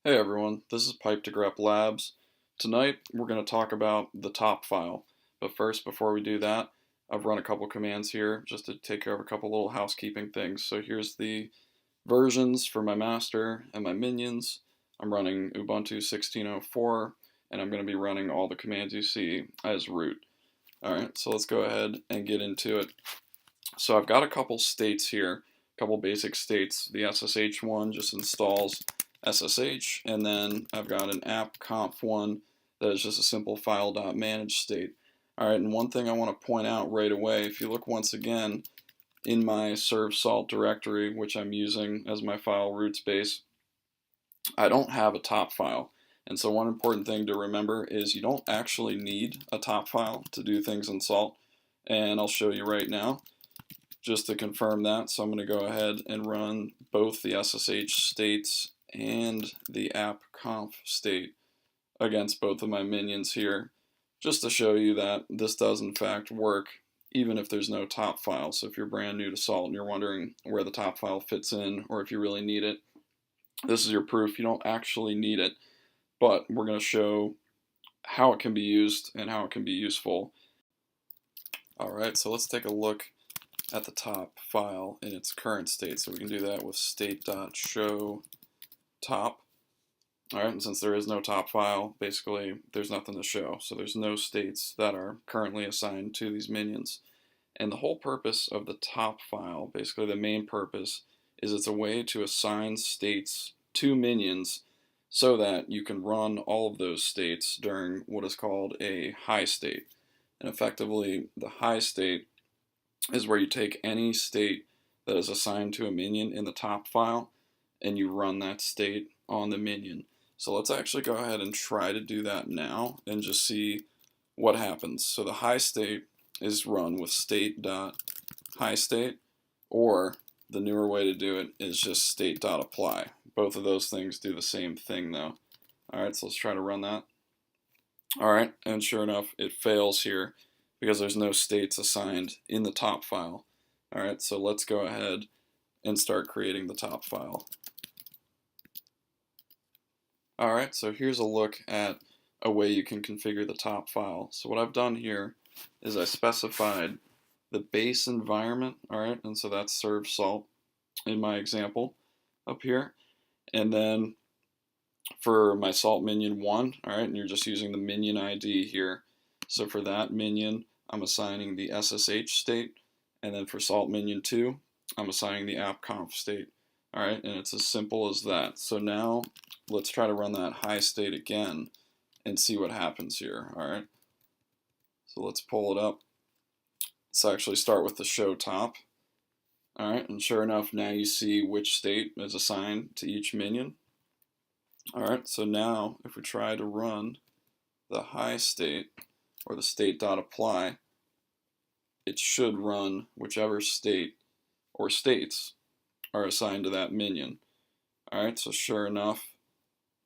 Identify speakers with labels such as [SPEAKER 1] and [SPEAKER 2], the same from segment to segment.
[SPEAKER 1] Hey everyone, this is Pipe to Grep Labs. Tonight we're going to talk about the top file. But first, before we do that, I've run a couple commands here just to take care of a couple little housekeeping things. So here's the versions for my master and my minions. I'm running Ubuntu 16.04 and I'm going to be running all the commands you see as root. Alright, so let's go ahead and get into it. So I've got a couple states here, a couple basic states. The SSH one just installs SSH, and then I've got an app conf one that is just a simple file.manage state. Alright, and one thing I want to point out right away, if you look once again in my serve salt directory, which I'm using as my file root space, I don't have a top file. And so one important thing to remember is you don't actually need a top file to do things in salt, and I'll show you right now just to confirm that. So I'm going to go ahead and run both the SSH states and the app conf state against both of my minions here, just to show you that this does in fact work even if there's no top file. So if you're brand new to Salt and you're wondering where the top file fits in or if you really need it, this is your proof. You don't actually need it, but we're going to show how it can be used and how it can be useful. Alright, so let's take a look at the top file in its current state. So we can do that with state.show top. Alright, and since there is no top file, basically there's nothing to show. So there's no states that are currently assigned to these minions. And the whole purpose of the top file, basically the main purpose, is it's a way to assign states to minions so that you can run all of those states during what is called a high state. And effectively, the high state is where you take any state that is assigned to a minion in the top file and you run that state on the minion. So let's actually go ahead and try to do that now and just see what happens. So the high state is run with state.highstate, or the newer way to do it is just state.apply. Both of those things do the same thing though. Alright, so let's try to run that. Alright, and sure enough, it fails here because there's no states assigned in the top file. Alright, so let's go ahead and start creating the top file. Alright, so here's a look at a way you can configure the top file. So what I've done here is I specified the base environment, alright, and so that's serve salt in my example up here. And then for my salt minion 1, alright, and you're just using the minion ID here. So for that minion, I'm assigning the SSH state, and then for salt minion 2, I'm assigning the app conf state. Alright, and it's as simple as that. So now let's try to run that high state again and see what happens here. Alright, so let's pull it up. Let's actually start with the show top. Alright, and sure enough, now you see which state is assigned to each minion. Alright, so now if we try to run the high state, or the state.apply, it should run whichever state or states are assigned to that minion. Alright, so sure enough,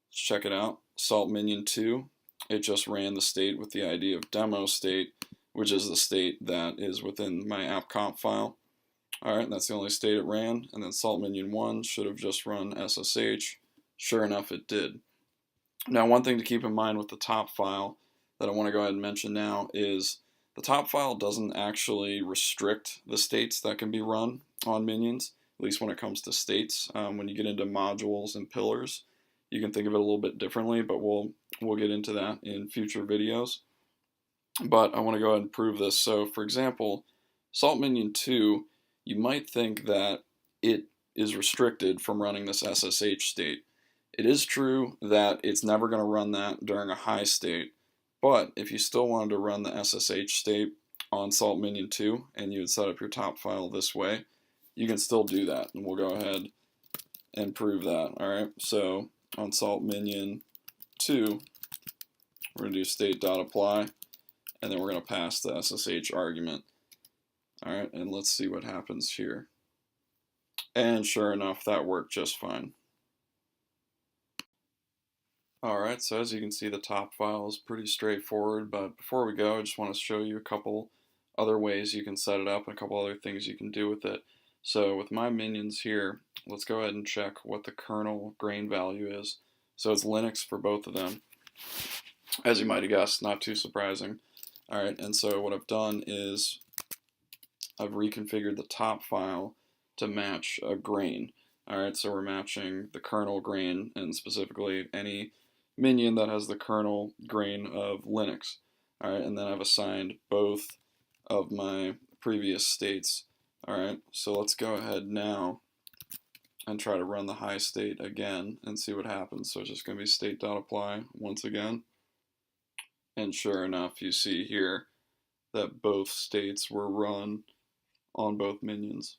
[SPEAKER 1] let's check it out. Salt minion 2, it just ran the state with the ID of demo state, which is the state that is within my app.conf file. Alright, and that's the only state it ran. And then salt minion 1 should have just run SSH. Sure enough, it did. Now, one thing to keep in mind with the top file that I want to go ahead and mention now is the top file doesn't actually restrict the states that can be run on minions, at least when it comes to states. When you get into modules and pillars, you can think of it a little bit differently, but we'll get into that in future videos. But I want to go ahead and prove this. So for example, salt minion 2, you might think that it is restricted from running this SSH state. It is true that it's never going to run that during a high state, but if you still wanted to run the SSH state on salt minion 2 and you would set up your top file this way, you can still do that, and we'll go ahead and prove that. Alright, so on salt minion 2, we're going to do state.apply, and then we're going to pass the SSH argument. Alright, and let's see what happens here. And sure enough, that worked just fine. Alright, so as you can see, the top file is pretty straightforward, but before we go, I just want to show you a couple other ways you can set it up and a couple other things you can do with it. So with my minions here, let's go ahead and check what the kernel grain value is. So it's Linux for both of them. As you might have guessed, not too surprising. Alright, and so what I've done is I've reconfigured the top file to match a grain. Alright, so we're matching the kernel grain, and specifically any minion that has the kernel grain of Linux. Alright, and then I've assigned both of my previous states. Alright, so let's go ahead now and try to run the high state again and see what happens. So it's just going to be state.apply once again. And sure enough, you see here that both states were run on both minions.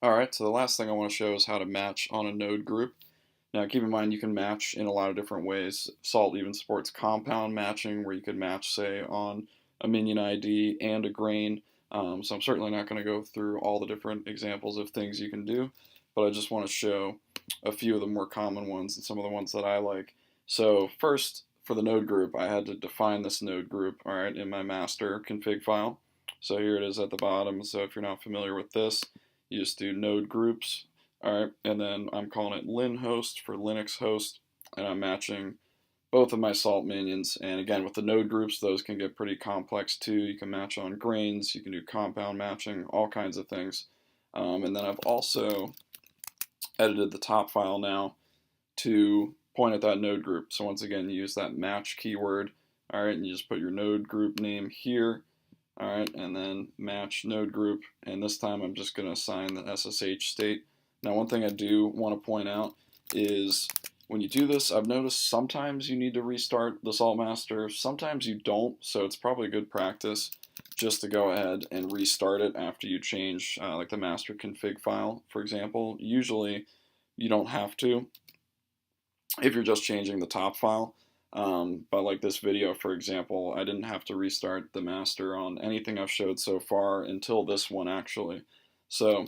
[SPEAKER 1] Alright, so the last thing I want to show is how to match on a node group. Now keep in mind you can match in a lot of different ways. Salt even supports compound matching, where you could match, say, on a minion ID and a grain. So I'm certainly not going to go through all the different examples of things you can do, but I just want to show a few of the more common ones and some of the ones that I like. So first, for the node group, I had to define this node group, alright, in my master config file. So here it is at the bottom. So if you're not familiar with this, you just do node groups, alright, and then I'm calling it linhost for Linux host, and I'm matching both of my salt minions. And again, with the node groups, those can get pretty complex too. You can match on grains, you can do compound matching, all kinds of things. And then I've also edited the top file now to point at that node group. So once again, you use that match keyword, alright, and you just put your node group name here, alright, and then match node group, and this time I'm just going to assign the SSH state. Now one thing I do want to point out is when you do this, I've noticed sometimes you need to restart the salt master, sometimes you don't, so it's probably good practice just to go ahead and restart it after you change like the master config file, for example. Usually you don't have to if you're just changing the top file. But like this video, for example, I didn't have to restart the master on anything I've showed so far until this one actually. So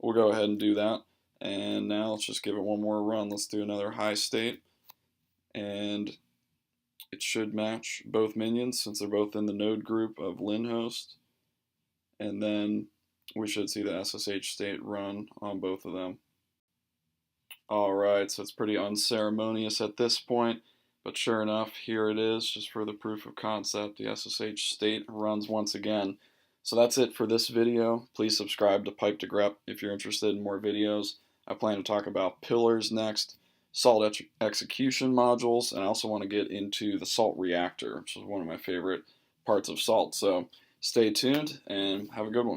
[SPEAKER 1] we'll go ahead and do that. And now let's just give it one more run. Let's do another high state. And it should match both minions since they're both in the node group of linhost. And then we should see the SSH state run on both of them. Alright, so it's pretty unceremonious at this point, but sure enough, here it is, just for the proof of concept. The SSH state runs once again. So that's it for this video. Please subscribe to Pipe to Grep if you're interested in more videos. I plan to talk about pillars next, salt execution modules, and I also want to get into the salt reactor, which is one of my favorite parts of salt. So stay tuned and have a good one.